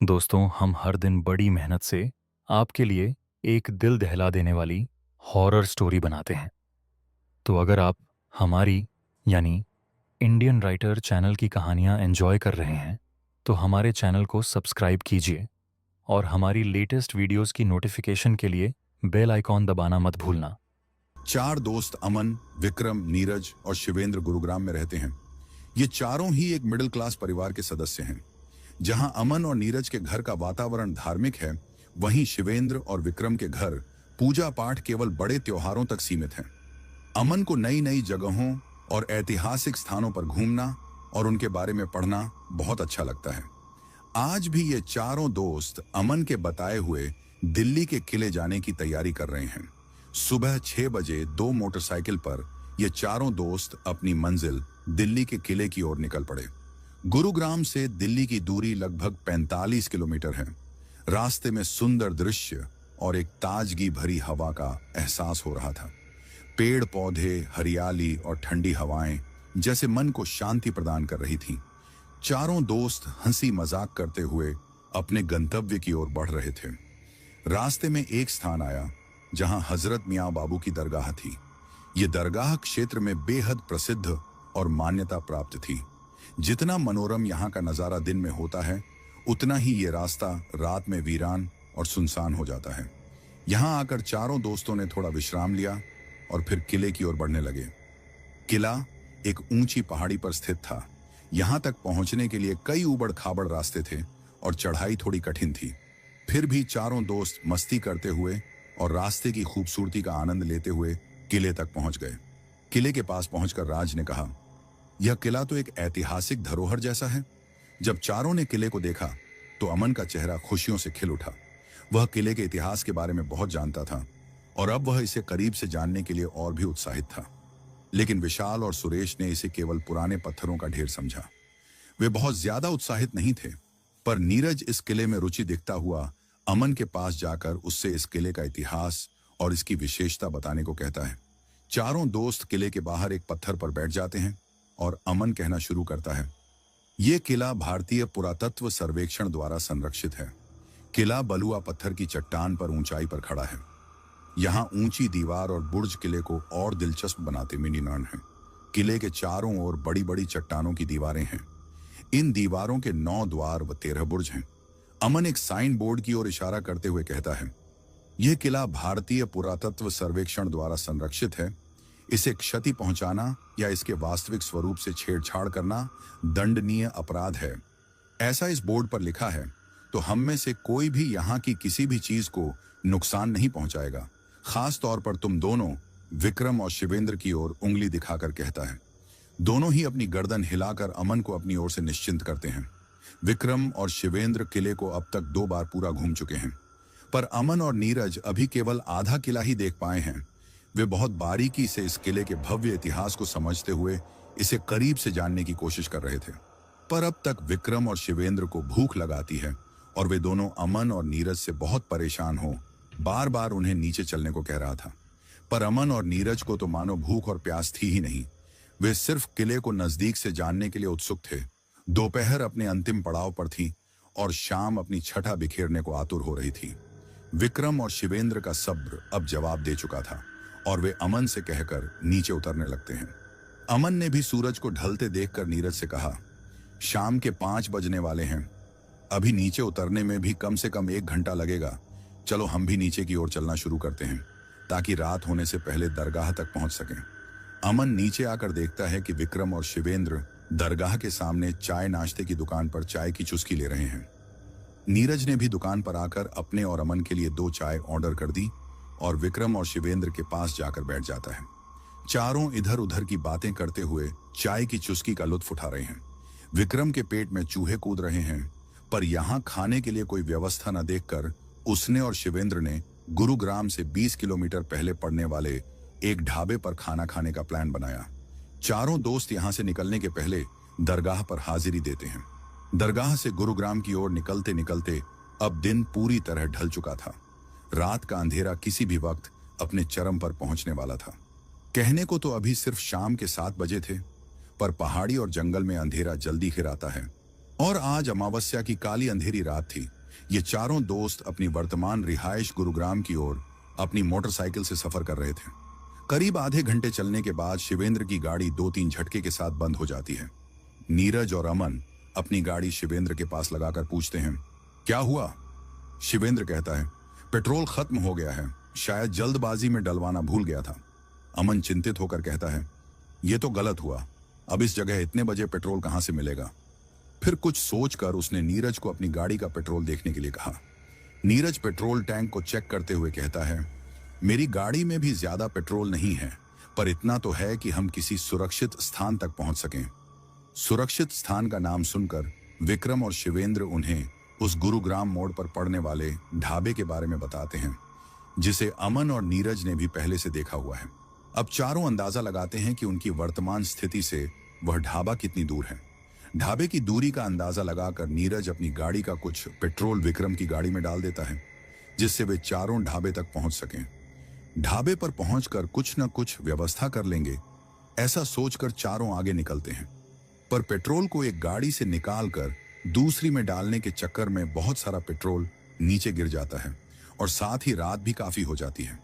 दोस्तों, हम हर दिन बड़ी मेहनत से आपके लिए एक दिल दहला देने वाली हॉरर स्टोरी बनाते हैं। तो अगर आप हमारी यानी इंडियन राइटर चैनल की कहानियाँ एंजॉय कर रहे हैं, तो हमारे चैनल को सब्सक्राइब कीजिए और हमारी लेटेस्ट वीडियोस की नोटिफिकेशन के लिए बेल आइकॉन दबाना मत भूलना। चार दोस्त अमन, विक्रम, नीरज और शिवेंद्र गुरुग्राम में रहते हैं। ये चारों ही एक मिडिल क्लास परिवार के सदस्य हैं। जहां अमन और नीरज के घर का वातावरण धार्मिक है, वहीं शिवेंद्र और विक्रम के घर पूजा पाठ केवल बड़े त्योहारों तक सीमित हैं। अमन को नई नई जगहों और ऐतिहासिक स्थानों पर घूमना और उनके बारे में पढ़ना बहुत अच्छा लगता है। आज भी ये चारों दोस्त अमन के बताए हुए दिल्ली के किले जाने की तैयारी कर रहे हैं। सुबह 6 बजे दो मोटरसाइकिल पर ये चारों दोस्त अपनी मंजिल दिल्ली के किले की ओर निकल पड़े। गुरुग्राम से दिल्ली की दूरी लगभग 45 किलोमीटर है। रास्ते में सुंदर दृश्य और एक ताजगी भरी हवा का एहसास हो रहा था। पेड़ पौधे, हरियाली और ठंडी हवाएं जैसे मन को शांति प्रदान कर रही थीं। चारों दोस्त हंसी मजाक करते हुए अपने गंतव्य की ओर बढ़ रहे थे। रास्ते में एक स्थान आया जहां हजरत मियां बाबू की दरगाह थी। ये दरगाह क्षेत्र में बेहद प्रसिद्ध और मान्यता प्राप्त थी। जितना मनोरम यहाँ का नजारा दिन में होता है, उतना ही ये रास्ता रात में वीरान और सुनसान हो जाता है। यहाँ आकर चारों दोस्तों ने थोड़ा विश्राम लिया और फिर किले की ओर बढ़ने लगे। किला एक ऊंची पहाड़ी पर स्थित था। यहाँ तक पहुंचने के लिए कई उबड़ खाबड़ रास्ते थे और चढ़ाई थोड़ी कठिन थी। फिर भी चारों दोस्त मस्ती करते हुए और रास्ते की खूबसूरती का आनंद लेते हुए किले तक पहुंच गए। किले के पास पहुंचकर राज ने कहा, यह किला तो एक ऐतिहासिक धरोहर जैसा है। जब चारों ने किले को देखा तो अमन का चेहरा खुशियों से खिल उठा। वह किले के इतिहास के बारे में बहुत जानता था और अब वह इसे करीब से जानने के लिए और भी उत्साहित था। लेकिन विशाल और सुरेश ने इसे केवल पुराने पत्थरों का ढेर समझा। वे बहुत ज्यादा उत्साहित नहीं थे, पर नीरज इस किले में रुचि दिखता हुआ अमन के पास जाकर उससे इस किले का इतिहास और इसकी विशेषता बताने को कहता है। चारों दोस्त किले के बाहर एक पत्थर पर बैठ जाते हैं और अमन कहना शुरू करता है, यह किला भारतीय पुरातत्व सर्वेक्षण द्वारा संरक्षित है। किला बलुआ पत्थर की चट्टान पर ऊंचाई पर खड़ा है। यहाँ ऊंची दीवार और बुर्ज किले को और दिलचस्प बनाते में निनान है। किले के चारों ओर बड़ी बड़ी चट्टानों की दीवारें हैं। इन दीवारों के 9 द्वार व 13 बुर्ज हैं। अमन एक साइन बोर्ड की ओर इशारा करते हुए कहता है, यह किला भारतीय पुरातत्व सर्वेक्षण द्वारा संरक्षित है। इसे क्षति पहुंचाना या इसके वास्तविक स्वरूप से छेड़छाड़ करना दंडनीय अपराध है। ऐसा इस बोर्ड पर लिखा है, तो हम में से कोई भी यहाँ की किसी भी चीज को नुकसान नहीं पहुंचाएगा। खास तौर पर तुम दोनों, विक्रम और शिवेंद्र की ओर उंगली दिखाकर कहता है। दोनों ही अपनी गर्दन हिलाकर अमन को अपनी ओर से निश्चिंत करते हैं। विक्रम और शिवेंद्र किले को अब तक 2 बार पूरा घूम चुके हैं, पर अमन और नीरज अभी केवल आधा किला ही देख पाए हैं। वे बहुत बारीकी से इस किले के भव्य इतिहास को समझते हुए इसे करीब से जानने की कोशिश कर रहे थे। पर अब तक विक्रम और शिवेंद्र को भूख लगाती है और वे दोनों अमन और नीरज से बहुत परेशान हो बार बार उन्हें नीचे चलने को कह रहा था। पर अमन और नीरज को तो मानो भूख और प्यास थी ही नहीं। वे सिर्फ किले को नजदीक से जानने के लिए उत्सुक थे। दोपहर अपने अंतिम पड़ाव पर थी और शाम अपनी छठा बिखेरने को आतुर हो रही थी। विक्रम और शिवेंद्र का सब्र अब जवाब दे चुका था और वे अमन से कहकर नीचे उतरने लगते हैं। अमन ने भी सूरज को ढलते देखकर नीरज से कहा, शाम के 5 बजने वाले हैं। अभी नीचे उतरने में भी कम से कम 1 घंटा लगेगा। चलो हम भी नीचे की ओर चलना शुरू करते हैं, ताकि रात होने से पहले दरगाह तक पहुंच सकें। अमन नीचे आकर देखता है कि विक्रम और शिवेंद्र दरगाह के सामने चाय नाश्ते की दुकान पर चाय की चुस्की ले रहे हैं। नीरज ने भी दुकान पर आकर अपने और अमन के लिए 2 चाय ऑर्डर कर दी और विक्रम और शिवेंद्र के पास जाकर बैठ जाता है। चारों इधर उधर की बातें करते हुए चाय की चुस्की का लुत्फ उठा रहे हैं। विक्रम के पेट में चूहे कूद रहे हैं, पर यहाँ खाने के लिए कोई व्यवस्था न देखकर उसने और शिवेंद्र ने गुरुग्राम से 20 किलोमीटर पहले पड़ने वाले एक ढाबे पर खाना खाने का प्लान बनाया। चारों दोस्त यहाँ से निकलने के पहले दरगाह पर हाजिरी देते हैं। दरगाह से गुरुग्राम की ओर निकलते निकलते अब दिन पूरी तरह ढल चुका था। रात का अंधेरा किसी भी वक्त अपने चरम पर पहुंचने वाला था। कहने को तो अभी सिर्फ शाम के 7 बजे थे, पर पहाड़ी और जंगल में अंधेरा जल्दी घिर आता है। और आज अमावस्या की काली अंधेरी रात थी। ये चारों दोस्त अपनी वर्तमान रिहाइश गुरुग्राम की ओर अपनी मोटरसाइकिल से सफर कर रहे थे। करीब आधे घंटे चलने के बाद शिवेंद्र की गाड़ी 2-3 झटके के साथ बंद हो जाती है। नीरज और अमन अपनी गाड़ी शिवेंद्र के पास लगाकर पूछते हैं, क्या हुआ? शिवेंद्र कहता है, पेट्रोल खत्म हो गया है, शायद जल्दबाजी में डलवाना भूल गया था। अमन चिंतित होकर कहता है, यह तो गलत हुआ, अब इस जगह इतने बजे पेट्रोल कहां से मिलेगा? फिर कुछ सोचकर उसने नीरज को अपनी गाड़ी का पेट्रोल देखने के लिए कहा। नीरज पेट्रोल टैंक को चेक करते हुए कहता है, मेरी गाड़ी में भी ज्यादा पेट्रोल नहीं है, पर इतना तो है कि हम किसी सुरक्षित स्थान तक पहुंच सकें। सुरक्षित स्थान का नाम सुनकर विक्रम और शिवेंद्र उन्हें उस गुरुग्राम मोड़ पर पड़ने वाले ढाबे के बारे में बताते हैं, जिसे अमन और नीरज ने भी पहले से देखा हुआ है। अब चारों अंदाजा लगाते हैं कि उनकी वर्तमान स्थिति से वह ढाबा कितनी दूर है। ढाबे की दूरी का अंदाजा लगाकर नीरज अपनी गाड़ी का कुछ पेट्रोल विक्रम की गाड़ी में डाल देता है, जिससे वे चारों ढाबे तक पहुंच सकें। ढाबे पर पहुंचकर कुछ न कुछ व्यवस्था कर लेंगे, ऐसा सोचकर चारों आगे निकलते हैं। पर पेट्रोल को एक गाड़ी से निकालकर दूसरी में डालने के चक्कर में बहुत सारा पेट्रोल नीचे गिर जाता है और साथ ही रात भी काफी हो जाती है।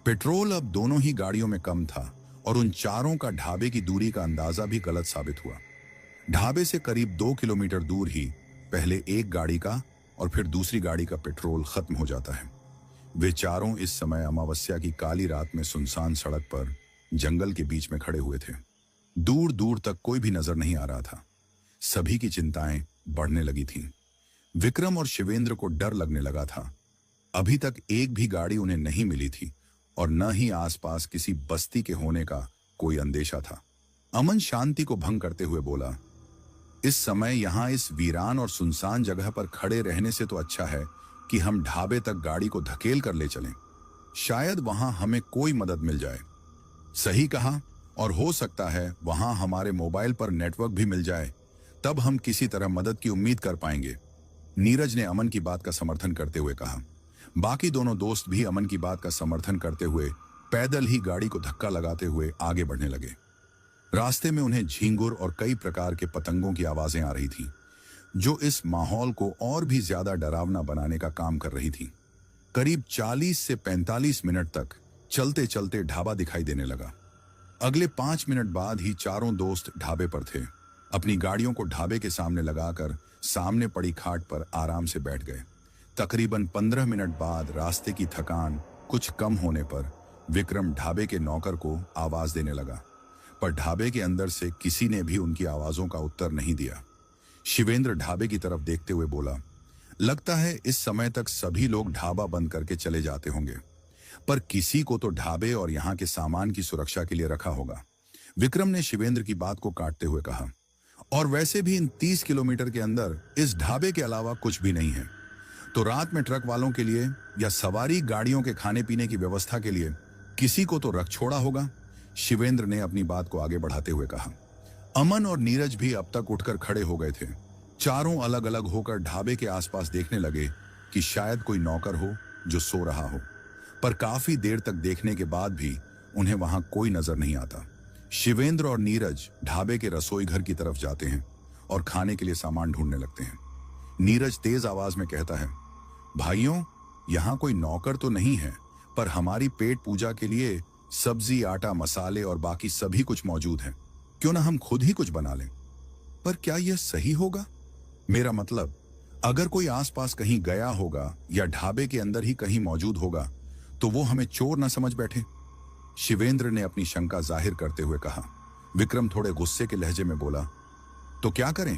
पेट्रोल अब दोनों ही गाड़ियों में कम था और उन चारों का ढाबे की दूरी का अंदाजा भी गलत साबित हुआ। ढाबे से करीब 2 किलोमीटर दूर ही पहले एक गाड़ी का और फिर दूसरी गाड़ी का पेट्रोल खत्म हो जाता है। वे चारों इस समय अमावस्या की काली रात में सुनसान सड़क पर जंगल के बीच में खड़े हुए थे। दूर दूर तक कोई भी नजर नहीं आ रहा था। सभी की चिंताएं बढ़ने लगी थीं। विक्रम और शिवेंद्र को डर लगने लगा था। अभी तक एक भी गाड़ी उन्हें नहीं मिली थी और न ही आसपास किसी बस्ती के होने का कोई अंदेशा था। अमन शांति को भंग करते हुए बोला, इस समय यहां इस वीरान और सुनसान जगह पर खड़े रहने से तो अच्छा है कि हम ढाबे तक गाड़ी को धकेल कर ले चलें। शायद वहां हमें कोई मदद मिल जाए। सही कहा, और हो सकता है वहां हमारे मोबाइल पर नेटवर्क भी मिल जाए, तब हम किसी तरह मदद की उम्मीद कर पाएंगे। नीरज ने अमन की बात का समर्थन करते हुए कहा। बाकी दोनों दोस्त भी अमन की बात का समर्थन करते हुए पैदल ही गाड़ी को धक्का लगाते हुए आगे बढ़ने लगे। रास्ते में उन्हें झींगुर और कई प्रकार के पतंगों की आवाजें आ रही थीं, जो इस माहौल को और भी ज्यादा डरावना बनाने का काम कर रही थीं। करीब 40 से 45 मिनट तक चलते चलते ढाबा दिखाई देने लगा। अगले 5 मिनट बाद ही चारों दोस्त ढाबे पर थे। अपनी गाड़ियों को ढाबे के सामने लगाकर सामने पड़ी खाट पर आराम से बैठ गए। तकरीबन 15 मिनट बाद रास्ते की थकान कुछ कम होने पर विक्रम ढाबे के नौकर को आवाज देने लगा, पर ढाबे के अंदर से किसी ने भी उनकी आवाजों का उत्तर नहीं दिया। शिवेंद्र ढाबे की तरफ देखते हुए बोला, लगता है इस समय तक सभी लोग ढाबा बंद करके चले जाते होंगे, पर किसी को तो ढाबे और यहाँ के सामान की सुरक्षा के लिए रखा होगा। विक्रम ने शिवेंद्र की बात को काटते हुए कहा, और वैसे भी इन 30 किलोमीटर के अंदर इस ढाबे के अलावा कुछ भी नहीं है, तो रात में ट्रक वालों के लिए या सवारी गाड़ियों के खाने पीने की व्यवस्था के लिए किसी को तो रख छोड़ा होगा। शिवेंद्र ने अपनी बात को आगे बढ़ाते हुए कहा। अमन और नीरज भी अब तक उठकर खड़े हो गए थे। चारों अलग अलग होकर ढाबे के आसपास देखने लगे कि शायद कोई नौकर हो जो सो रहा हो, पर काफी देर तक देखने के बाद भी उन्हें वहां कोई नजर नहीं आता। शिवेंद्र और नीरज ढाबे के रसोई घर की तरफ जाते हैं और खाने के लिए सामान ढूंढने लगते हैं। नीरज तेज आवाज में कहता है, भाइयों, यहाँ कोई नौकर तो नहीं है, पर हमारी पेट पूजा के लिए सब्जी, आटा, मसाले और बाकी सभी कुछ मौजूद है। क्यों ना हम खुद ही कुछ बना लें? पर क्या यह सही होगा? मेरा मतलब, अगर कोई आसपास कहीं गया होगा या ढाबे के अंदर ही कहीं मौजूद होगा, तो वो हमें चोर न समझ बैठे। शिवेंद्र ने अपनी शंका जाहिर करते हुए कहा। विक्रम थोड़े गुस्से के लहजे में बोला, तो क्या करें?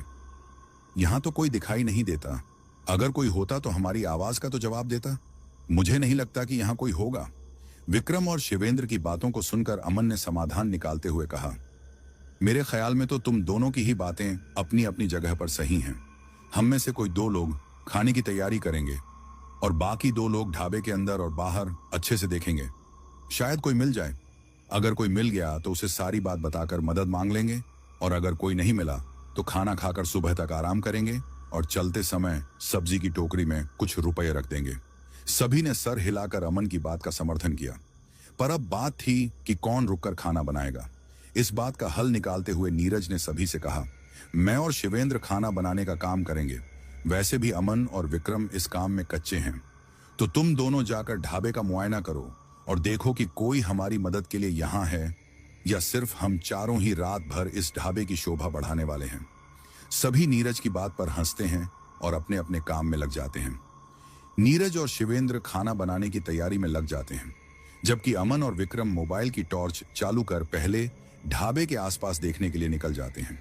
यहां तो कोई दिखाई नहीं देता। अगर कोई होता तो हमारी आवाज का तो जवाब देता। मुझे नहीं लगता कि यहां कोई होगा। विक्रम और शिवेंद्र की बातों को सुनकर अमन ने समाधान निकालते हुए कहा, मेरे ख्याल में तो तुम दोनों की ही बातें अपनी अपनी जगह पर सही हैं। हम में से कोई 2 लोग खाने की तैयारी करेंगे और बाकी 2 लोग ढाबे के अंदर और बाहर अच्छे से देखेंगे। शायद कोई मिल जाए। अगर कोई मिल गया तो उसे सारी बात बताकर मदद मांग लेंगे, और अगर कोई नहीं मिला तो खाना खाकर सुबह तक आराम करेंगे और चलते समय सब्जी की टोकरी में कुछ रुपए रख देंगे। सभी ने सर हिलाकर अमन की बात का समर्थन किया। पर अब बात थी कि कौन रुककर खाना बनाएगा। इस बात का हल निकालते हुए नीरज ने सभी से कहा, मैं और शिवेंद्र खाना बनाने का काम करेंगे। वैसे भी अमन और विक्रम इस काम में कच्चे हैं, तो तुम दोनों जाकर ढाबे का मुआयना करो और देखो कि कोई हमारी मदद के लिए यहाँ है या सिर्फ हम चारों ही रात भर इस ढाबे की शोभा बढ़ाने वाले हैं। सभी नीरज की बात पर हंसते हैं और अपने अपने काम में लग जाते हैं। नीरज और शिवेंद्र खाना बनाने की तैयारी में लग जाते हैं, जबकि अमन और विक्रम मोबाइल की टॉर्च चालू कर पहले ढाबे के आसपास देखने के लिए निकल जाते हैं।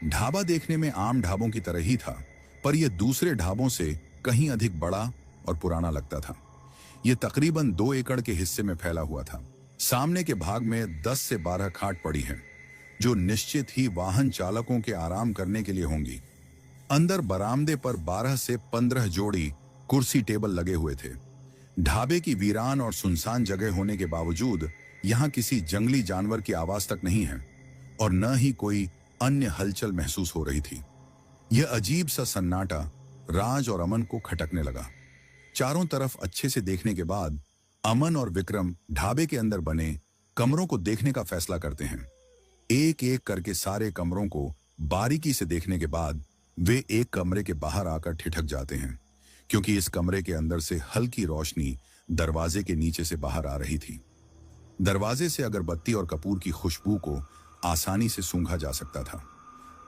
ढाबा देखने में आम ढाबों की तरह ही था, पर यह दूसरे ढाबों से कहीं अधिक बड़ा और पुराना लगता था। यह तकरीबन 2 एकड़ के हिस्से में फैला हुआ था। सामने के भाग में 10 से 12 खाट पड़ी हैं, जो निश्चित ही वाहन चालकों के आराम करने के लिए होंगी। अंदर बरामदे पर 12 से 15 जोड़ी कुर्सी टेबल लगे हुए थे। ढाबे की वीरान और सुनसान जगह होने के बावजूद यहाँ किसी जंगली जानवर की आवाज तक नहीं है और न ही कोई अन्य हलचल महसूस हो रही थी। यह अजीब सा सन्नाटा राज और अमन को खटकने लगा। चारों तरफ अच्छे से देखने के बाद अमन और विक्रम ढाबे के अंदर बने कमरों को देखने का फैसला करते हैं। एक एक करके सारे कमरों को बारीकी से देखने के बाद वे एक कमरे के बाहर आकर ठिठक जाते हैं, क्योंकि इस कमरे के अंदर से हल्की रोशनी दरवाजे के नीचे से बाहर आ रही थी। दरवाजे से अगरबत्ती और कपूर की खुशबू को आसानी से सूंघा जा सकता था।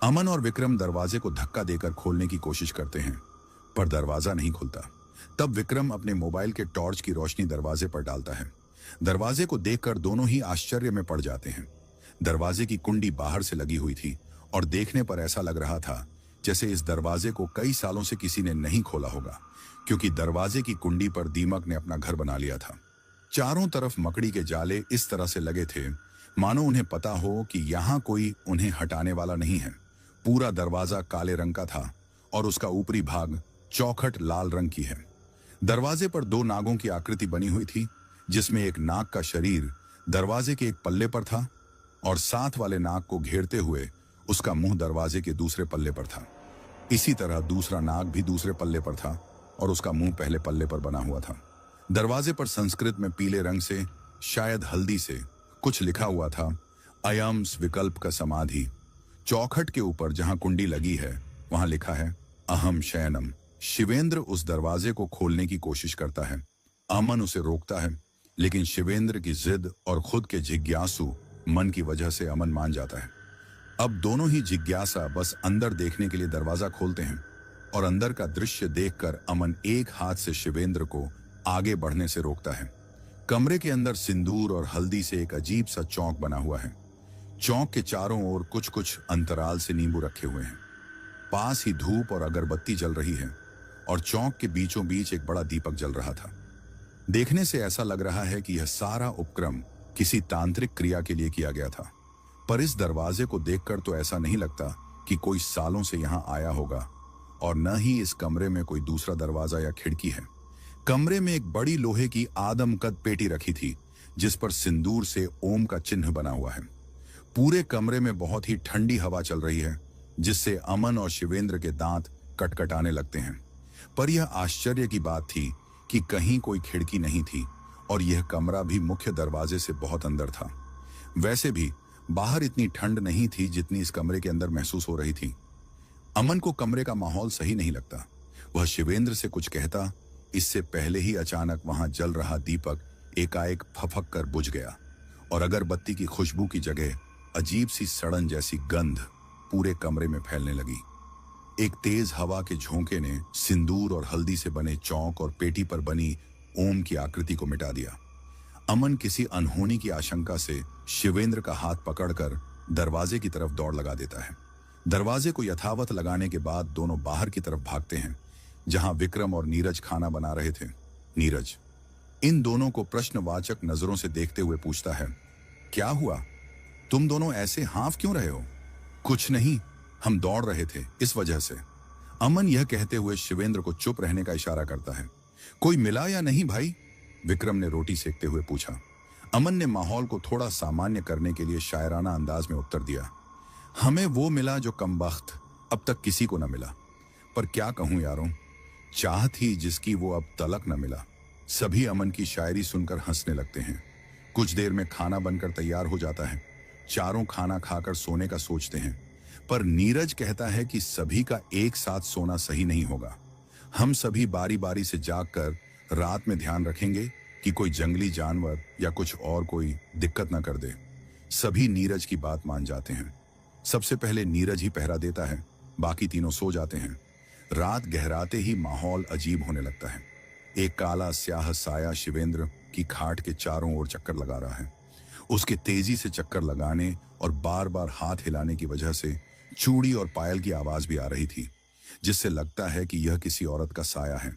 अमन और विक्रम दरवाजे को धक्का देकर खोलने की कोशिश करते हैं, पर दरवाजा नहीं खुलता। तब विक्रम अपने मोबाइल के टॉर्च की रोशनी दरवाजे पर डालता है। दरवाजे को देखकर दोनों ही आश्चर्य में पड़ जाते हैं। दरवाजे की कुंडी बाहर से लगी हुई थी और देखने पर ऐसा लग रहा था जैसे इस दरवाजे को कई सालों से किसी ने नहीं खोला होगा, क्योंकि दरवाजे की कुंडी पर दीमक ने अपना घर बना लिया था। चारों तरफ मकड़ी के जाले इस तरह से लगे थे मानो उन्हें पता हो कि यहाँ कोई उन्हें हटाने वाला नहीं है। पूरा दरवाजा काले रंग का था और उसका ऊपरी भाग चौखट लाल रंग की है। दरवाजे पर 2 नागों की आकृति बनी हुई थी, जिसमें एक नाग का शरीर दरवाजे के एक पल्ले पर था और साथ वाले नाग को घेरते हुए उसका मुंह दरवाजे के दूसरे पल्ले पर था। इसी तरह दूसरा नाग भी दूसरे पल्ले पर था और उसका मुंह पहले पल्ले पर बना हुआ था। दरवाजे पर संस्कृत में पीले रंग से, शायद हल्दी से, कुछ लिखा हुआ था, अयम्स विकल्प का समाधि। चौखट के ऊपर जहां कुंडी लगी है वहां लिखा है अहम शयनम। शिवेंद्र उस दरवाजे को खोलने की कोशिश करता है। अमन उसे रोकता है, लेकिन शिवेंद्र की जिद और खुद के जिज्ञासु मन की वजह से अमन मान जाता है। अब दोनों ही जिज्ञासा बस अंदर देखने के लिए दरवाजा खोलते हैं और अंदर का दृश्य देखकर अमन एक हाथ से शिवेंद्र को आगे बढ़ने से रोकता है। कमरे के अंदर सिंदूर और हल्दी से एक अजीब सा चौक बना हुआ है। चौक के चारों ओर कुछ कुछ अंतराल से नींबू रखे हुए हैं। पास ही धूप और अगरबत्ती जल रही है और चौक के बीचों बीच एक बड़ा दीपक जल रहा था। देखने से ऐसा लग रहा है कि यह सारा उपक्रम किसी तांत्रिक क्रिया के लिए किया गया था, पर इस दरवाजे को देखकर तो ऐसा नहीं लगता कि कोई सालों से यहाँ आया होगा, और न ही इस कमरे में कोई दूसरा दरवाजा या खिड़की है। कमरे में एक बड़ी लोहे की आदमकद पेटी रखी थी, जिस पर सिंदूर से ओम का चिन्ह बना हुआ है। पूरे कमरे में बहुत ही ठंडी हवा चल रही है, जिससे अमन और शिवेंद्र के दांत कटकटाने लगते हैं। पर यह आश्चर्य की बात थी कि कहीं कोई खिड़की नहीं थी और यह कमरा भी मुख्य दरवाजे से बहुत अंदर था। वैसे भी बाहर इतनी ठंड नहीं थी जितनी इस कमरे के अंदर महसूस हो रही थी। अमन को कमरे का माहौल सही नहीं लगता। वह शिवेंद्र से कुछ कहता, इससे पहले ही अचानक वहां जल रहा दीपक एकाएक फफक कर बुझ गया और अगरबत्ती की खुशबू की जगह अजीब सी सड़न जैसी गंध पूरे कमरे में फैलने लगी। एक तेज हवा के झोंके ने सिंदूर और हल्दी से बने चौक और पेटी पर बनी ओम की आकृति को मिटा दिया। अमन किसी अनहोनी की आशंका से शिवेंद्र का हाथ पकड़कर दरवाजे की तरफ दौड़ लगा देता है। दरवाजे को यथावत लगाने के बाद दोनों बाहर की तरफ भागते हैं, जहां विक्रम और नीरज खाना बना रहे थे। नीरज इन दोनों को प्रश्नवाचक नजरों से देखते हुए पूछता है, क्या हुआ? तुम दोनों ऐसे हाँफ क्यों रहे हो? कुछ नहीं, हम दौड़ रहे थे, इस वजह से। अमन यह कहते हुए शिवेंद्र को चुप रहने का इशारा करता है। कोई मिला या नहीं भाई? विक्रम ने रोटी सेकते हुए पूछा। अमन ने माहौल को थोड़ा सामान्य करने के लिए शायराना अंदाज में उत्तर दिया, हमें वो मिला जो कमबख्त अब तक किसी को न मिला। पर क्या कहूं यारों, चाह थी जिसकी वो अब तलक न मिला। सभी अमन की शायरी सुनकर हंसने लगते हैं। कुछ देर में खाना बनकर तैयार हो जाता है। चारों खाना खाकर सोने का सोचते हैं, पर नीरज कहता है कि सभी का एक साथ सोना सही नहीं होगा। हम सभी बारी बारी से जागकर रात में ध्यान रखेंगे कि कोई जंगली जानवर या कुछ और कोई दिक्कत न कर दे। सभी नीरज की बात मान जाते हैं। सबसे पहले नीरज ही पहरा देता है, बाकी तीनों सो जाते हैं। रात गहराते ही माहौल अजीब होने लगता है। एक काला स्याह साया शिवेंद्र की खाट के चारों ओर चक्कर लगा रहा है। उसके तेजी से चक्कर लगाने और बार बार हाथ हिलाने की वजह से चूड़ी और पायल की आवाज भी आ रही थी, जिससे लगता है कि यह किसी औरत का साया है।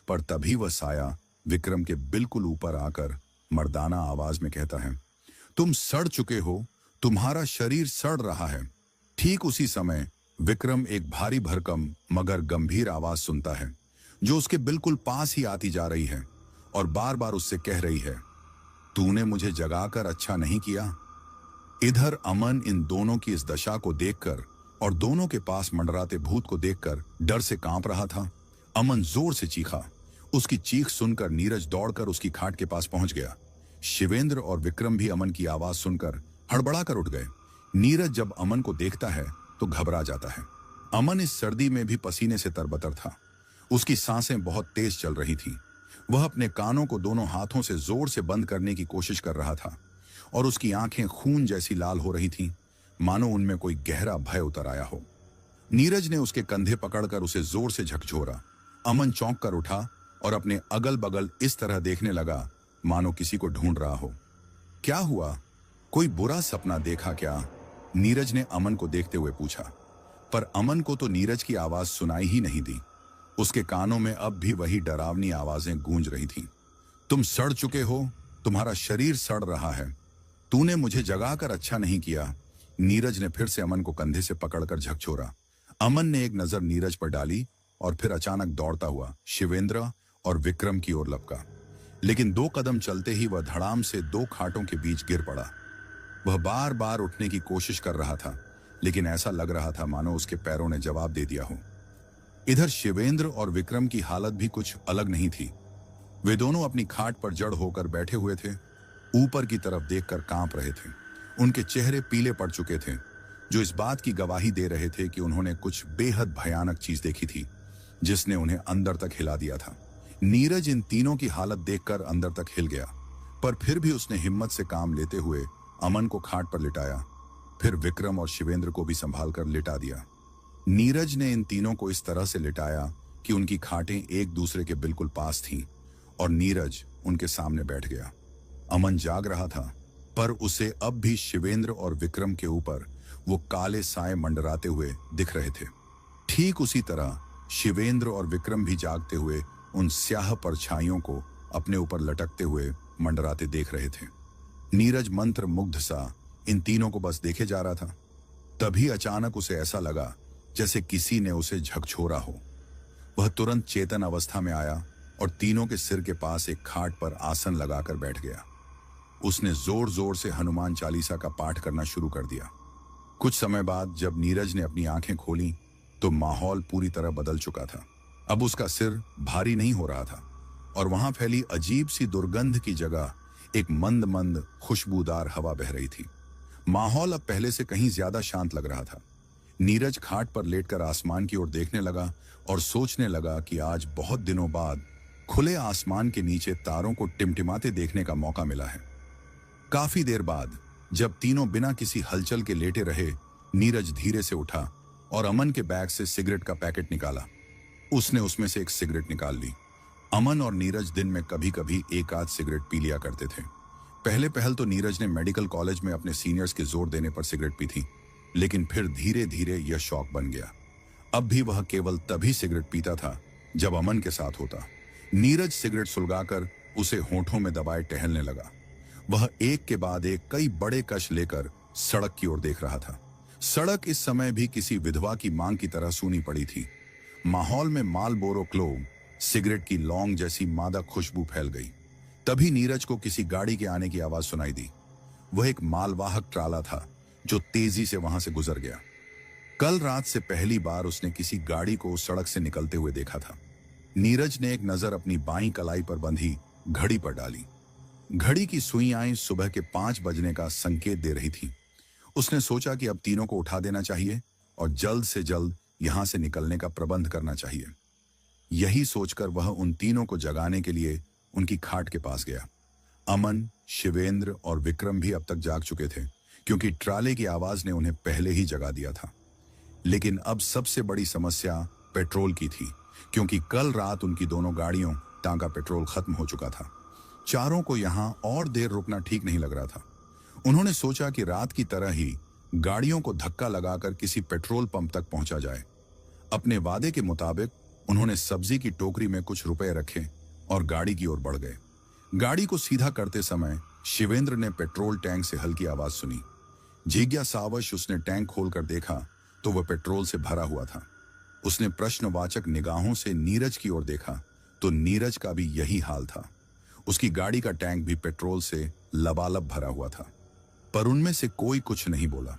पर तभी वह साया विक्रम के बिल्कुल ऊपर आकर मर्दाना आवाज में कहता है, तुम सड़ चुके हो, तुम्हारा शरीर सड़ रहा है। ठीक उसी समय विक्रम एक भारी भरकम मगर गंभीर आवाज सुनता है, जो उसके बिल्कुल पास ही आती जा रही है और बार बार उससे कह रही है, तूने मुझे जगाकर अच्छा नहीं किया। इधर अमन इन दोनों की इस दशा को देखकर और दोनों के पास मंडराते भूत को देखकर डर से कांप रहा था। अमन जोर से चीखा। उसकी चीख सुनकर नीरज दौड़कर उसकी खाट के पास पहुंच गया। शिवेंद्र और विक्रम भी अमन की आवाज सुनकर हड़बड़ाकर उठ गए। नीरज जब अमन को देखता है तो घबरा जाता है। अमन इस सर्दी में भी पसीने से तरबतर था। उसकी सांसें बहुत तेज चल रही थीं। वह अपने कानों को दोनों हाथों से जोर से बंद करने की कोशिश कर रहा था और उसकी आंखें खून जैसी लाल हो रही थीं, मानो उनमें कोई गहरा भय उतर आया हो। नीरज ने उसके कंधे पकड़कर उसे जोर से झकझोरा। अमन चौंक कर उठा और अपने अगल बगल इस तरह देखने लगा मानो किसी को ढूंढ रहा हो। क्या हुआ? कोई बुरा सपना देखा क्या? नीरज ने अमन को देखते हुए पूछा। पर अमन को तो नीरज की आवाज सुनाई ही नहीं दी। उसके कानों में अब भी वही डरावनी आवाजें गूंज रही थीं। तुम सड़ चुके हो, तुम्हारा शरीर सड़ रहा है, तूने मुझे जगाकर अच्छा नहीं किया। नीरज ने फिर से अमन को कंधे से पकड़कर झकझोरा। अमन ने एक नजर नीरज पर डाली और फिर अचानक दौड़ता हुआ शिवेंद्र और विक्रम की ओर लपका। लेकिन 2 कदम चलते ही वह धड़ाम से 2 खाटों के बीच गिर पड़ा। वह बार बार उठने की कोशिश कर रहा था, लेकिन ऐसा लग रहा था मानो उसके पैरों ने जवाब दे दिया हो। इधर शिवेंद्र और विक्रम की हालत भी कुछ अलग नहीं थी। वे दोनों अपनी खाट पर जड़ होकर बैठे हुए थे, ऊपर की तरफ देखकर कांप रहे थे। उनके चेहरे पीले पड़ चुके थे, जो इस बात की गवाही दे रहे थे कि उन्होंने कुछ बेहद भयानक चीज देखी थी, जिसने उन्हें अंदर तक हिला दिया था। नीरज इन तीनों की हालत देखकर अंदर तक हिल गया, पर फिर भी उसने हिम्मत से काम लेते हुए अमन को खाट पर लिटाया, फिर विक्रम और शिवेंद्र को भी संभाल कर लिटा दिया। नीरज ने इन तीनों को इस तरह से लिटाया कि उनकी खाटें एक दूसरे के बिल्कुल पास थीं और नीरज उनके सामने बैठ गया। अमन जाग रहा था, पर उसे अब भी शिवेंद्र और विक्रम के ऊपर वो काले साए मंडराते हुए दिख रहे थे। ठीक उसी तरह शिवेंद्र और विक्रम भी जागते हुए उन स्याह परछाइयों को अपने ऊपर लटकते हुए मंडराते देख रहे थे। नीरज मंत्र मुग्ध सा इन तीनों को बस देखे जा रहा था। तभी अचानक उसे ऐसा लगा जैसे किसी ने उसे झकझोरा हो। वह तुरंत चेतन अवस्था में आया और तीनों के सिर के पास एक खाट पर आसन लगाकर बैठ गया। उसने जोर जोर से हनुमान चालीसा का पाठ करना शुरू कर दिया। कुछ समय बाद जब नीरज ने अपनी आंखें खोली तो माहौल पूरी तरह बदल चुका था। अब उसका सिर भारी नहीं हो रहा था और वहां फैली अजीब सी दुर्गंध की जगह एक मंद मंद खुशबूदार हवा बह रही थी। माहौल अब पहले से कहीं ज्यादा शांत लग रहा था। नीरज खाट पर लेटकर आसमान की ओर देखने लगा और सोचने लगा कि आज बहुत दिनों बाद खुले आसमान के नीचे तारों को टिमटिमाते देखने का मौका मिला है। काफी देर बाद जब तीनों बिना किसी हलचल के लेटे रहे, नीरज धीरे से उठा और अमन के बैग से सिगरेट का पैकेट निकाला। उसने उसमें से एक सिगरेट निकाल ली। अमन और नीरज दिन में कभी कभी एक आध सिगरेट पी लिया करते थे। पहले पहल तो नीरज ने मेडिकल कॉलेज में अपने सीनियर्स के जोर देने पर सिगरेट पी थी, लेकिन फिर धीरे धीरे यह शौक बन गया। अब भी वह केवल तभी सिगरेट पीता था जब अमन के साथ होता। नीरज सिगरेट सुलगाकर उसे होठों में दबाए टहलने लगा। वह एक के बाद एक कई बड़े कश लेकर सड़क की ओर देख रहा था। सड़क इस समय भी किसी विधवा की मांग की तरह सूनी पड़ी थी। माहौल में मालबोरो क्लोव, सिगरेट की लौंग जैसी मादक खुशबू फैल गई। तभी नीरज को किसी गाड़ी के आने की आवाज सुनाई दी। वह एक मालवाहक ट्राला था जो तेजी से वहां से गुजर गया। कल रात से पहली बार उसने किसी गाड़ी को उस सड़क से निकलते हुए देखा था। नीरज ने एक नजर अपनी बाईं कलाई पर बंधी घड़ी पर डाली। घड़ी की सुइयां सुबह के 5 बजने का संकेत दे रही थी। उसने सोचा कि अब तीनों को उठा देना चाहिए और जल्द से जल्द यहां से निकलने का प्रबंध करना चाहिए। यही सोचकर वह उन तीनों को जगाने के लिए उनकी खाट के पास गया। अमन, शिवेंद्र और विक्रम भी अब तक जाग चुके थे, क्योंकि ट्राले की आवाज ने उन्हें पहले ही जगा दिया था। लेकिन अब सबसे बड़ी समस्या पेट्रोल की थी, क्योंकि कल रात उनकी दोनों गाड़ियों टांका पेट्रोल खत्म हो चुका था। चारों को यहां और देर रुकना ठीक नहीं लग रहा था। उन्होंने सोचा कि रात की तरह ही गाड़ियों को धक्का लगाकर किसी पेट्रोल पंप तक पहुंचा जाए। अपने वादे के मुताबिक उन्होंने सब्जी की टोकरी में कुछ रुपए रखे और गाड़ी की ओर बढ़ गए। गाड़ी को सीधा करते समय शिवेंद्र ने पेट्रोल टैंक से हल्की आवाज सुनी। जिज्ञासावश उसने टैंक खोलकर देखा तो वह पेट्रोल से भरा हुआ था। उसने प्रश्नवाचक निगाहों से नीरज की ओर देखा तो नीरज का भी यही हाल था। उसकी गाड़ी का टैंक भी पेट्रोल से लबालब भरा हुआ था, पर उनमें से कोई कुछ नहीं बोला।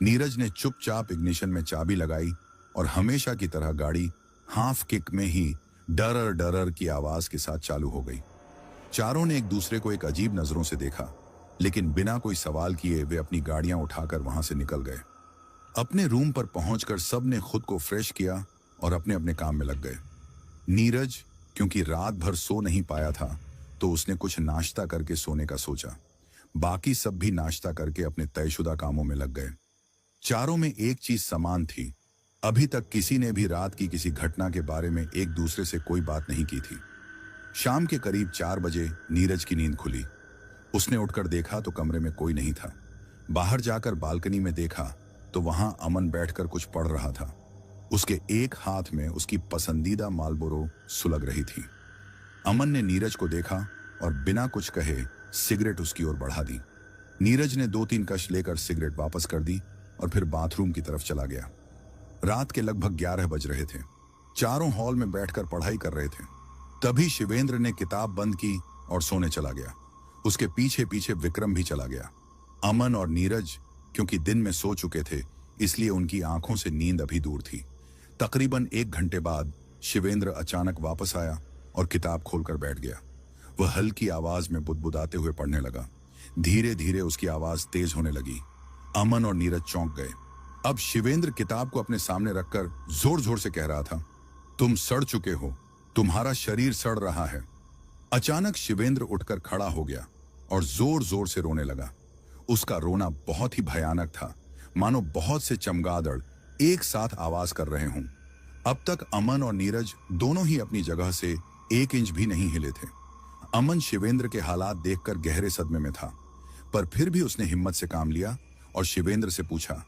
नीरज ने चुपचाप इग्निशन में चाबी लगाई और हमेशा की तरह गाड़ी हाफ किक में ही डरर डरर की आवाज के साथ चालू हो गई। चारों ने एक दूसरे को एक अजीब नजरों से देखा, लेकिन बिना कोई सवाल किए वे अपनी गाड़ियां उठाकर वहां से निकल गए। अपने रूम पर पहुंचकर सबने खुद को फ्रेश किया और अपने अपने काम में लग गए। नीरज, क्योंकि रात भर सो नहीं पाया था, तो उसने कुछ नाश्ता करके सोने का सोचा। बाकी सब भी नाश्ता करके अपने तयशुदा कामों में लग गए। चारों में एक चीज समान थी, अभी तक किसी ने भी रात की किसी घटना के बारे में एक दूसरे से कोई बात नहीं की थी। शाम के करीब 4 बजे नीरज की नींद खुली। उसने उठकर देखा तो कमरे में कोई नहीं था। बाहर जाकर बालकनी में देखा तो वहां अमन बैठकर कुछ पढ़ रहा था। उसके एक हाथ में उसकी पसंदीदा मालबोरो सुलग रही थी। अमन ने नीरज को देखा और बिना कुछ कहे सिगरेट उसकी ओर बढ़ा दी। नीरज ने 2-3 कश लेकर सिगरेट वापस कर दी और फिर बाथरूम की तरफ चला गया। रात के लगभग 11 बज रहे थे। चारों हॉल में बैठकर पढ़ाई कर रहे थे। तभी शिवेंद्र ने किताब बंद की और सोने चला गया। उसके पीछे पीछे विक्रम भी चला गया। अमन और नीरज क्योंकि दिन में सो चुके थे, इसलिए उनकी आंखों से नींद अभी दूर थी। तकरीबन 1 घंटे बाद शिवेंद्र अचानक वापस आया और किताब खोलकर बैठ गया। वह हल्की आवाज में बुदबुदाते हुए पढ़ने लगा। धीरे धीरे उसकी आवाज तेज होने लगी। अमन और नीरज चौंक गए। अब शिवेंद्र किताब को अपने सामने रखकर जोर जोर से कह रहा था, तुम सड़ चुके हो, तुम्हारा शरीर सड़ रहा है। अचानक शिवेंद्र उठकर खड़ा हो गया और जोर जोर से रोने लगा। उसका रोना बहुत ही भयानक था, मानो बहुत से चमगादड़ एक साथ आवाज कर रहे हों। अब तक अमन और नीरज दोनों ही अपनी जगह से 1 इंच भी नहीं हिले थे। अमन शिवेंद्र के हालात देखकर गहरे सदमे में था, पर फिर भी उसने हिम्मत से काम लिया और शिवेंद्र से पूछा,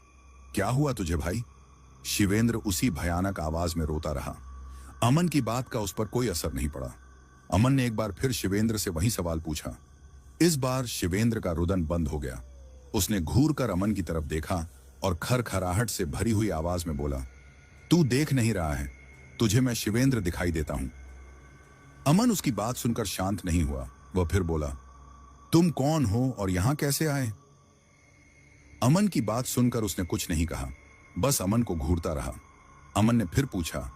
क्या हुआ तुझे भाई? शिवेंद्र उसी भयानक आवाज में रोता रहा। अमन की बात का उस पर कोई असर नहीं पड़ा। अमन ने एक बार फिर शिवेंद्र से वही सवाल पूछा। इस बार शिवेंद्र का रुदन बंद हो गया। उसने घूर कर अमन की तरफ देखा और खरखराहट से भरी हुई आवाज में बोला, तू देख नहीं रहा है, तुझे मैं शिवेंद्र दिखाई देता हूं। अमन उसकी बात सुनकर शांत नहीं हुआ। वह फिर बोला, तुम कौन हो और यहां कैसे आए? अमन की बात सुनकर उसने कुछ नहीं कहा, बस अमन को घूरता रहा। अमन ने फिर पूछा,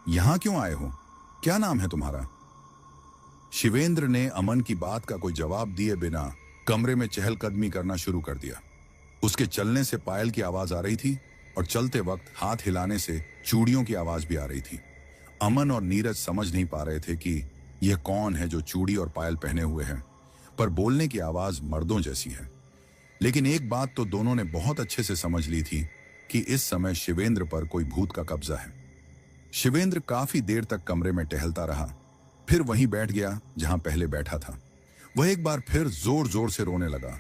यहां क्यों आए हो? क्या नाम है तुम्हारा? शिवेंद्र ने अमन की बात का कोई जवाब दिए बिना कमरे में चहलकदमी करना शुरू कर दिया। उसके चलने से पायल की आवाज आ रही थी और चलते वक्त हाथ हिलाने से चूड़ियों की आवाज भी आ रही थी। अमन और नीरज समझ नहीं पा रहे थे कि यह कौन है जो चूड़ी और पायल पहने हुए है, पर बोलने की आवाज मर्दों जैसी है। लेकिन एक बात तो दोनों ने बहुत अच्छे से समझ ली थी कि इस समय शिवेंद्र पर कोई भूत का कब्जा है। शिवेंद्र काफी देर तक कमरे में टहलता रहा, फिर वहीं बैठ गया जहां पहले बैठा था। वह एक बार फिर जोर जोर से रोने लगा।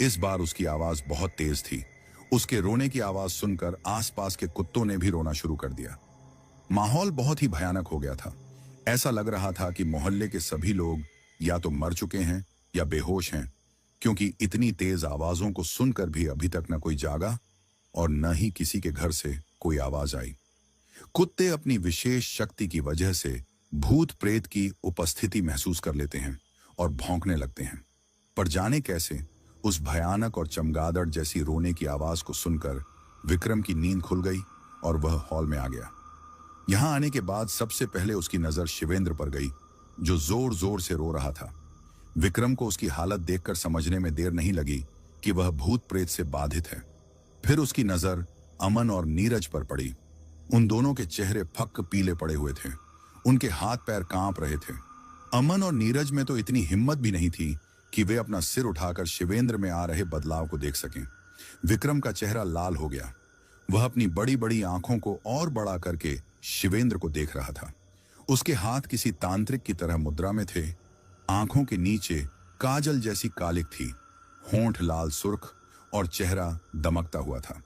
इस बार उसकी आवाज बहुत तेज थी। उसके रोने की आवाज सुनकर आसपास के कुत्तों ने भी रोना शुरू कर दिया। माहौल बहुत ही भयानक हो गया था। ऐसा लग रहा था कि मोहल्ले के सभी लोग या तो मर चुके हैं या बेहोश हैं, क्योंकि इतनी तेज आवाजों को सुनकर भी अभी तक न कोई जागा और न ही किसी के घर से कोई आवाज आई। कुत्ते अपनी विशेष शक्ति की वजह से भूत प्रेत की उपस्थिति महसूस कर लेते हैं और भौंकने लगते हैं, पर जाने कैसे उस भयानक और चमगादड़ जैसी रोने की आवाज को सुनकर विक्रम की नींद खुल गई और वह हॉल में आ गया। यहां आने के बाद सबसे पहले उसकी नजर शिवेंद्र पर गई, जो जोर जोर से रो रहा था। विक्रम को उसकी हालत देखकर समझने में देर नहीं लगी कि वह भूत प्रेत से बाधित है। फिर उसकी नजर अमन और नीरज पर पड़ी। उन दोनों के चेहरे फक पीले पड़े हुए थे। उनके हाथ पैर कांप रहे थे। अमन और नीरज में तो इतनी हिम्मत भी नहीं थी कि वे अपना सिर उठाकर शिवेंद्र में आ रहे बदलाव को देख सकें। विक्रम का चेहरा लाल हो गया। वह अपनी बड़ी बड़ी आंखों को और बड़ा करके शिवेंद्र को देख रहा था। उसके हाथ किसी तांत्रिक की तरह मुद्रा में थे। आंखों के नीचे काजल जैसी कालिक थी, होंठ लाल सुर्ख और चेहरा दमकता हुआ था।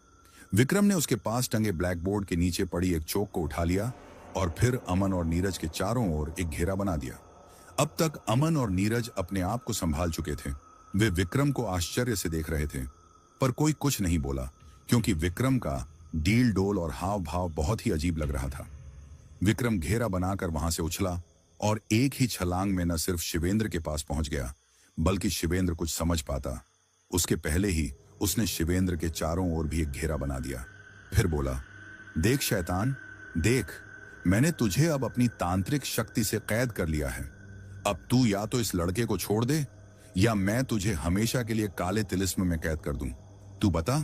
विक्रम ने उसके पास टंगे ब्लैक बोर्ड के नीचे पड़ी एक चौक को उठा लिया और फिर अमन और नीरज के चारों ओर एक घेरा बना दिया। अब तक अमन और नीरज अपने आप को संभाल चुके थे। वे विक्रम को आश्चर्य से देख रहे थे, पर कोई कुछ नहीं बोला, क्योंकि विक्रम का डील डोल और हाव भाव बहुत ही अजीब लग रहा था। विक्रम घेरा बनाकर वहां से उछला और एक ही छलांग में न सिर्फ शिवेंद्र के पास पहुंच गया, बल्कि शिवेंद्र कुछ समझ पाता उसके पहले ही उसने शिवेंद्र के चारों ओर भी एक घेरा बना दिया। फिर बोला, देख शैतान, देख, मैंने तुझे अब अपनी तांत्रिक शक्ति से कैद कर लिया है। अब तू या तो इस लड़के को छोड़ दे या मैं तुझे हमेशा के लिए काले तिलिस्म में कैद कर दूं। तू बता,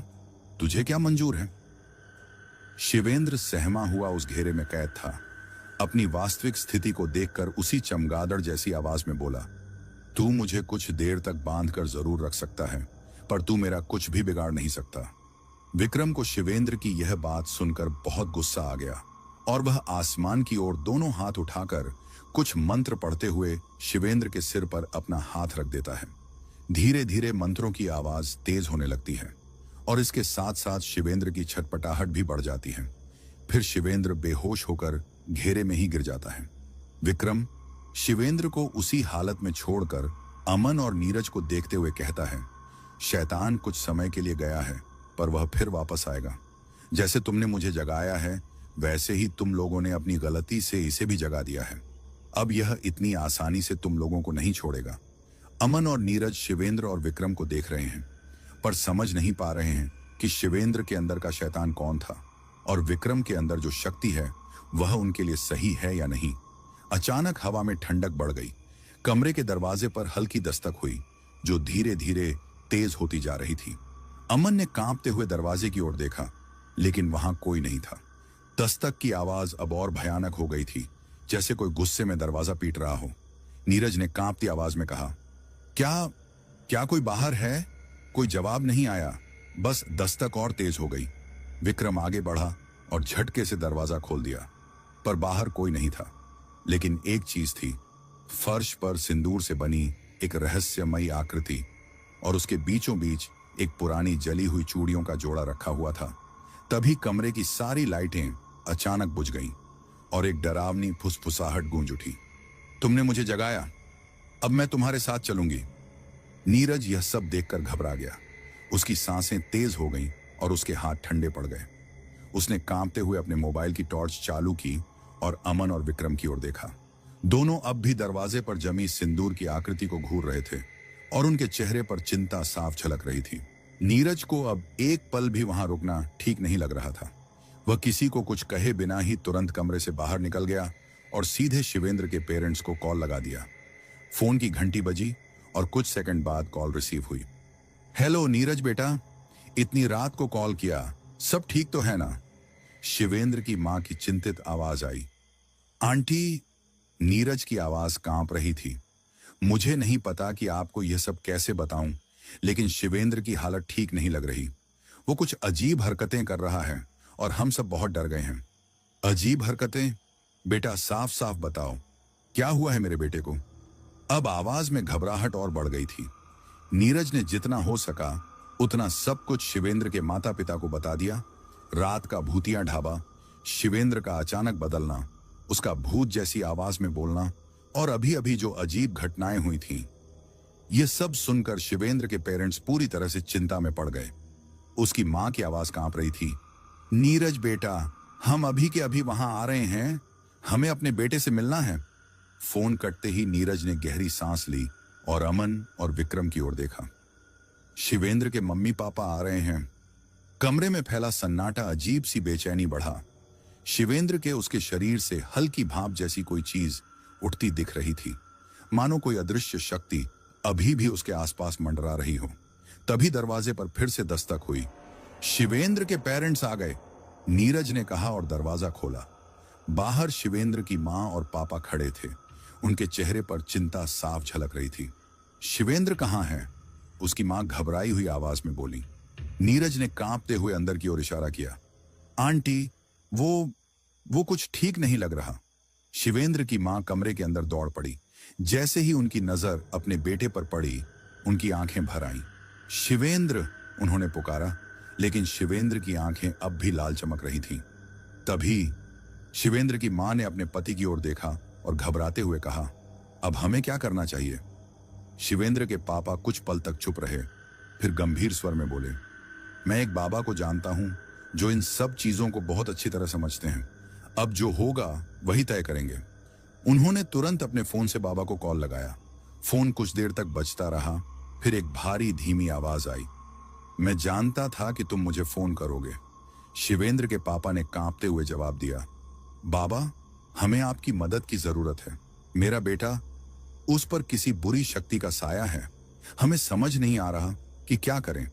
तुझे क्या मंजूर है? शिवेंद्र सहमा हुआ उस घेरे में कैद था। अपनी वास्तविक स्थिति को देखकर उसी चमगादड़ जैसी आवाज में बोला, तू मुझे कुछ देर तक बांध कर जरूर रख सकता है, पर तू मेरा कुछ भी बिगाड़ नहीं सकता। विक्रम को शिवेंद्र की यह बात सुनकर बहुत गुस्सा आ गया और वह आसमान की ओर दोनों हाथ उठाकर कुछ मंत्र पढ़ते हुए शिवेंद्र के सिर पर अपना हाथ रख देता है। धीरे धीरे मंत्रों की आवाज तेज होने लगती है और इसके साथ साथ शिवेंद्र की छटपटाहट भी बढ़ जाती है। फिर शिवेंद्र बेहोश होकर घेरे में ही गिर जाता है। विक्रम शिवेंद्र को उसी हालत में छोड़कर अमन और नीरज को देखते हुए कहता है, शैतान कुछ समय के लिए गया है, पर वह फिर वापस आएगा। जैसे तुमने मुझे जगाया है, वैसे ही तुम लोगों ने अपनी गलती से इसे भी जगा दिया है। अब यह इतनी आसानी से तुम लोगों को नहीं छोड़ेगा। अमन और नीरज शिवेंद्र और विक्रम को देख रहे हैं, पर समझ नहीं पा रहे हैं कि शिवेंद्र के अंदर का शैतान कौन था और विक्रम के अंदर जो शक्ति है वह उनके लिए सही है या नहीं। अचानक हवा में ठंडक बढ़ गई। कमरे के दरवाजे पर हल्की दस्तक हुई, जो धीरे धीरे तेज होती जा रही थी। अमन ने कांपते हुए दरवाजे की ओर देखा, लेकिन वहां कोई नहीं था। दस्तक की आवाज अब और भयानक हो गई थी, जैसे कोई गुस्से में दरवाजा पीट रहा हो। नीरज ने कांपती आवाज में कहा, क्या कोई बाहर है? कोई जवाब नहीं आया, बस दस्तक और तेज हो गई। विक्रम आगे बढ़ा और झटके से दरवाजा खोल दिया, पर बाहर कोई नहीं था। लेकिन एक चीज थी, फर्श पर सिंदूर से बनी एक रहस्यमयी आकृति और उसके बीचों बीच एक पुरानी जली हुई चूड़ियों का जोड़ा रखा हुआ था। तभी कमरे की सारी लाइटें अचानक बुझ गईं और एक डरावनी फुसफुसाहट गूंज उठी। तुमने मुझे जगाया, अब मैं तुम्हारे साथ चलूंगी। नीरज यह सब देखकर घबरा गया। उसकी सांसें तेज हो गईं और उसके हाथ ठंडे पड़ गए। उसने कांपते हुए अपने मोबाइल की टॉर्च चालू की और अमन और विक्रम की ओर देखा। दोनों अब भी दरवाजे पर जमी सिंदूर की आकृति को घूर रहे थे और उनके चेहरे पर चिंता साफ झलक रही थी। नीरज को अब एक पल भी वहां रुकना ठीक नहीं लग रहा था। वह किसी को कुछ कहे बिना ही तुरंत कमरे से बाहर निकल गया और सीधे शिवेंद्र के पेरेंट्स को कॉल लगा दिया। फोन की घंटी बजी और कुछ सेकंड बाद कॉल रिसीव हुई। हेलो नीरज बेटा, इतनी रात को कॉल किया, सब ठीक तो है ना? शिवेंद्र की मां की चिंतित आवाज आई। आंटी, नीरज की आवाज कांप रही थी। मुझे नहीं पता कि आपको यह सब कैसे बताऊं, लेकिन शिवेंद्र की हालत ठीक नहीं लग रही। वो कुछ अजीब हरकतें कर रहा है और हम सब बहुत डर गए हैं। अजीब हरकतें? बेटा साफ साफ बताओ, क्या हुआ है मेरे बेटे को? अब आवाज में घबराहट और बढ़ गई थी। नीरज ने जितना हो सका उतना सब कुछ शिवेंद्र के माता पिता को बता दिया। रात का भूतिया ढाबा, शिवेंद्र का अचानक बदलना, उसका भूत जैसी आवाज में बोलना और अभी अभी जो अजीब घटनाएं हुई थीं। ये सब सुनकर शिवेंद्र के पेरेंट्स पूरी तरह से चिंता में पड़ गए। उसकी मां की आवाज कांप रही थी, नीरज बेटा, हम अभी के अभी वहां आ रहे हैं, हमें अपने बेटे से मिलना है। फोन कटते ही नीरज ने गहरी सांस ली और अमन और विक्रम की ओर देखा। शिवेंद्र के मम्मी पापा आ रहे हैं। कमरे में फैला सन्नाटा अजीब सी बेचैनी बढ़ा। शिवेंद्र के उसके शरीर से हल्की भाप जैसी कोई चीज उठती दिख रही थी, मानो कोई अदृश्य शक्ति अभी भी उसके आसपास मंडरा रही हो। तभी दरवाजे पर फिर से दस्तक हुई शिवेंद्र के पेरेंट्स आ गए, नीरज ने कहा और दरवाजा खोला। बाहर शिवेंद्र की मां और पापा खड़े थे। उनके चेहरे पर चिंता साफ झलक रही थी। शिवेंद्र कहाँ है? उसकी मां घबराई हुई आवाज में बोली। नीरज ने कांपते हुए अंदर की ओर इशारा किया। आंटी, वो कुछ ठीक नहीं लग रहा। शिवेंद्र की मां कमरे के अंदर दौड़ पड़ी। जैसे ही उनकी नजर अपने बेटे पर पड़ी, उनकी आंखें भर आईं। शिवेंद्र, उन्होंने पुकारा, लेकिन शिवेंद्र की आंखें अब भी लाल चमक रही थीं। तभी शिवेंद्र की मां ने अपने पति की ओर देखा और घबराते हुए कहा, अब हमें क्या करना चाहिए? शिवेंद्र के पापा कुछ पल तक चुप रहे, फिर गंभीर स्वर में बोले, मैं एक बाबा को जानता हूं जो इन सब चीजों को बहुत अच्छी तरह समझते हैं। अब जो होगा वही तय करेंगे। उन्होंने तुरंत अपने फोन से बाबा को कॉल लगाया। फोन कुछ देर तक बजता रहा, फिर एक भारी धीमी आवाज आई। मैं जानता था कि तुम मुझे फोन करोगे। शिवेंद्र के पापा ने कांपते हुए जवाब दिया, बाबा, हमें आपकी मदद की जरूरत है। मेरा बेटा, उस पर किसी बुरी शक्ति का साया है। हमें समझ नहीं आ रहा कि क्या करें।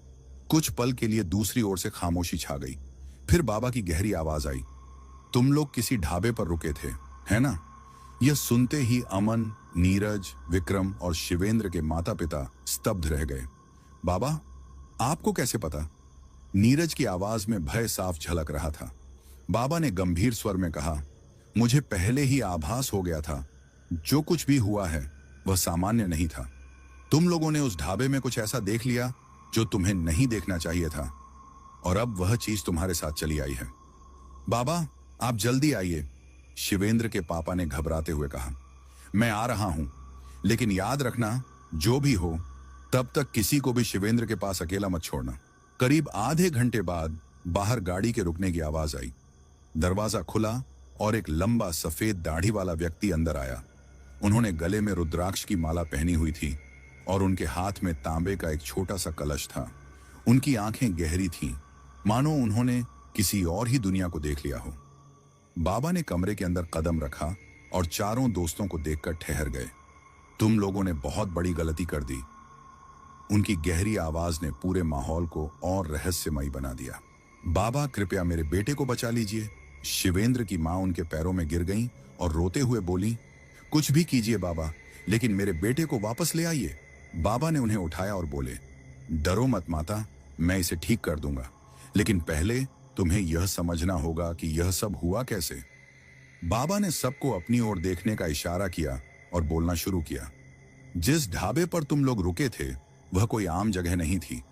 कुछ पल के लिए दूसरी ओर से खामोशी छा गई। फिर बाबा की गहरी आवाज आई, तुम लोग किसी ढाबे पर रुके थे, है ना? यह सुनते ही अमन, नीरज, विक्रम और शिवेंद्र के माता पिता स्तब्ध रह गए। बाबा, आपको कैसे पता? नीरज की आवाज में भय साफ झलक रहा था। बाबा ने गंभीर स्वर में कहा, मुझे पहले ही आभास हो गया था। जो कुछ भी हुआ है वह सामान्य नहीं था। तुम लोगों ने उस ढाबे में कुछ ऐसा देख लिया जो तुम्हें नहीं देखना चाहिए था, और अब वह चीज तुम्हारे साथ चली आई है। बाबा, आप जल्दी आइए, शिवेंद्र के पापा ने घबराते हुए कहा। मैं आ रहा हूं, लेकिन याद रखना, जो भी हो तब तक किसी को भी शिवेंद्र के पास अकेला मत छोड़ना। करीब आधे घंटे बाद बाहर गाड़ी के रुकने की आवाज आई। दरवाजा खुला और एक लंबा सफेद दाढ़ी वाला व्यक्ति अंदर आया। उन्होंने गले में रुद्राक्ष की माला पहनी हुई थी और उनके हाथ में तांबे का एक छोटा सा कलश था। उनकी आंखें गहरी थीं, मानो उन्होंने किसी और ही दुनिया को देख लिया हो। बाबा ने कमरे के अंदर कदम रखा और चारों दोस्तों को देखकर ठहर गए। तुम लोगों ने बहुत बड़ी गलती कर दी। उनकी गहरी आवाज ने पूरे माहौल को और रहस्यमयी बना दिया। बाबा, कृपया मेरे बेटे को बचा लीजिए। शिवेंद्र की मां उनके पैरों में गिर गईं और रोते हुए बोली, कुछ भी कीजिए बाबा, लेकिन मेरे बेटे को वापस ले आइए। बाबा ने उन्हें उठाया और बोले, डरो मत माता, मैं इसे ठीक कर दूंगा, लेकिन पहले तुम्हें यह समझना होगा कि यह सब हुआ कैसे। बाबा ने सबको अपनी ओर देखने का इशारा किया और बोलना शुरू किया। जिस ढाबे पर तुम लोग रुके थे वह कोई आम जगह नहीं थी।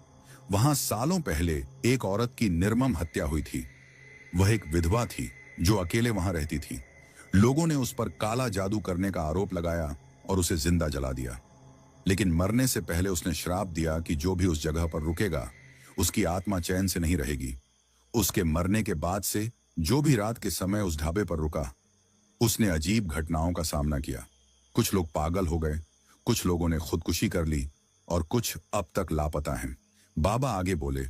वहां सालों पहले एक औरत की निर्मम हत्या हुई थी। वह एक विधवा थी जो अकेले वहां रहती थी। लोगों ने उस पर काला जादू करने का आरोप लगाया और उसे जिंदा जला दिया। लेकिन मरने से पहले उसने श्राप दिया कि जो भी उस जगह पर रुकेगा उसकी आत्मा चैन से नहीं रहेगी। उसके मरने के बाद से जो भी रात के समय उस ढाबे पर रुका, उसने अजीब घटनाओं का सामना किया। कुछ लोग पागल हो गए, कुछ लोगों ने खुदकुशी कर ली और कुछ अब तक लापता हैं। बाबा आगे बोले,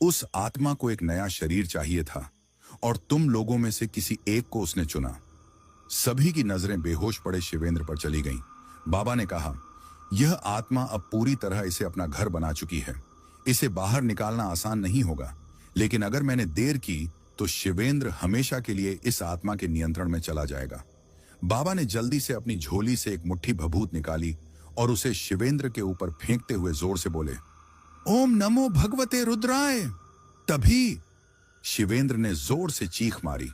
उस आत्मा को एक नया शरीर चाहिए था और तुम लोगों में से किसी एक को उसने चुना। सभी की नजरें बेहोश पड़े शिवेंद्र पर चली गईं। बाबा ने कहा, यह आत्मा अब पूरी तरह इसे अपना घर बना चुकी है। इसे बाहर निकालना आसान नहीं होगा, लेकिन अगर मैंने देर की तो शिवेंद्र हमेशा के लिए इस आत्मा के नियंत्रण में चला जाएगा। बाबा ने जल्दी से अपनी झोली से एक मुट्ठी भभूत निकाली और उसे शिवेंद्र के ऊपर फेंकते हुए जोर से बोले, ओम नमो भगवते रुद्राय। तभी शिवेंद्र ने जोर से चीख मारी।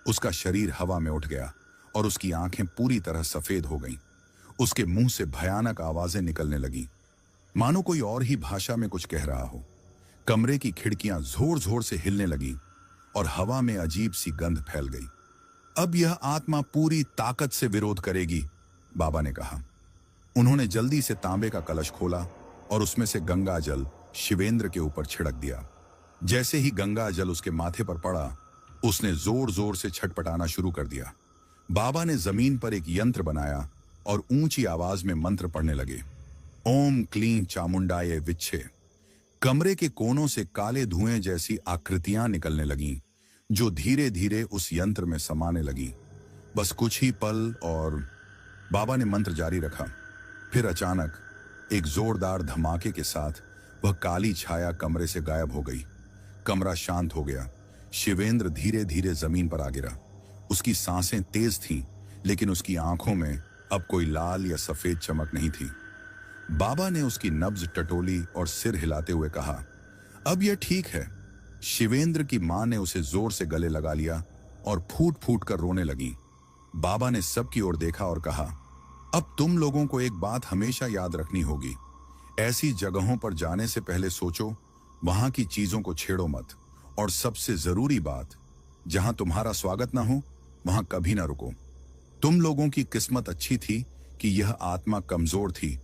उसका शरीर हवा में उठ गया और उसकी आंखें पूरी तरह सफेद हो गईं। उसके मुंह से भयानक आवाजें निकलने लगीं, मानो कोई और ही भाषा में कुछ कह रहा हो। कमरे की खिड़कियां जोर जोर से हिलने लगीं और हवा में अजीब सी गंध फैल गई। अब यह आत्मा पूरी ताकत से विरोध करेगी, बाबा ने कहा। उन्होंने जल्दी से तांबे का कलश खोला और उसमें से गंगा जल शिवेंद्र के ऊपर छिड़क दिया। जैसे ही गंगा जल उसके माथे पर पड़ा, उसने जोर जोर से छटपटाना शुरू कर दिया। बाबा ने जमीन पर एक यंत्र बनाया और ऊंची आवाज में मंत्र पढ़ने लगे, ओम क्लीं चामुंडाय विच्छे। कमरे के कोनों से काले धुएं जैसी आकृतियां निकलने लगीं, जो धीरे धीरे उस यंत्र में समाने लगीं। बस कुछ ही पल और बाबा ने मंत्र जारी रखा। फिर अचानक एक जोरदार धमाके के साथ वह काली छाया कमरे से गायब हो गई। कमरा शांत हो गया। शिवेंद्र धीरे धीरे जमीन पर आ गिरा। उसकी सांसें तेज थीं, लेकिन उसकी आंखों में अब कोई लाल या सफेद चमक नहीं थी। बाबा ने उसकी नब्ज टटोली और सिर हिलाते हुए कहा, अब यह ठीक है। शिवेंद्र की मां ने उसे जोर से गले लगा लिया और फूट फूट कर रोने लगी। बाबा ने सबकी ओर देखा और कहा, अब तुम लोगों को एक बात हमेशा याद रखनी होगी। ऐसी जगहों पर जाने से पहले सोचो, वहां की चीजों को छेड़ो मत। और सबसे जरूरी बात, जहां तुम्हारा स्वागत ना हो वहां कभी ना रुको। तुम लोगों की किस्मत अच्छी थी कि यह आत्मा कमजोर थी,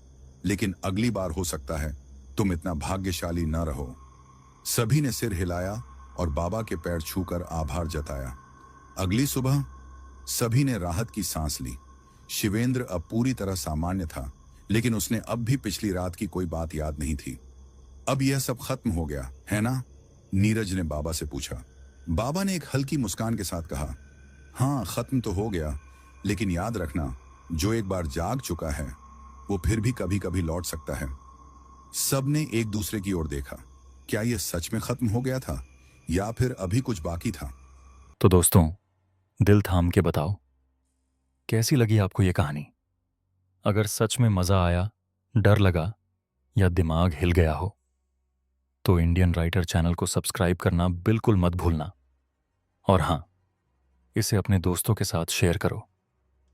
लेकिन अगली बार हो सकता है तुम इतना भाग्यशाली न रहो। सभी ने सिर हिलाया और बाबा के पैर छूकर आभार जताया। अगली सुबह सभी ने राहत की सांस ली। शिवेंद्र अब पूरी तरह सामान्य था, लेकिन उसने अब भी पिछली रात की कोई बात याद नहीं थी। अब यह सब खत्म हो गया है ना? नीरज ने बाबा से पूछा। बाबा ने एक हल्की मुस्कान के साथ कहा, हाँ, खत्म तो हो गया, लेकिन याद रखना, जो एक बार जाग चुका है वो फिर भी कभी कभी लौट सकता है। सबने एक दूसरे की ओर देखा। क्या यह सच में खत्म हो गया था या फिर अभी कुछ बाकी था? तो दोस्तों, दिल थाम के बताओ, कैसी लगी आपको ये कहानी? अगर सच में मज़ा आया, डर लगा या दिमाग हिल गया हो, तो इंडियन राइटर चैनल को सब्सक्राइब करना बिल्कुल मत भूलना। और हाँ, इसे अपने दोस्तों के साथ शेयर करो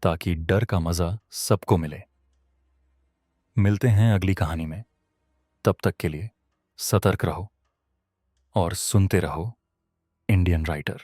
ताकि डर का मज़ा सबको मिले। मिलते हैं अगली कहानी में। तब तक के लिए सतर्क रहो और सुनते रहो इंडियन राइटर।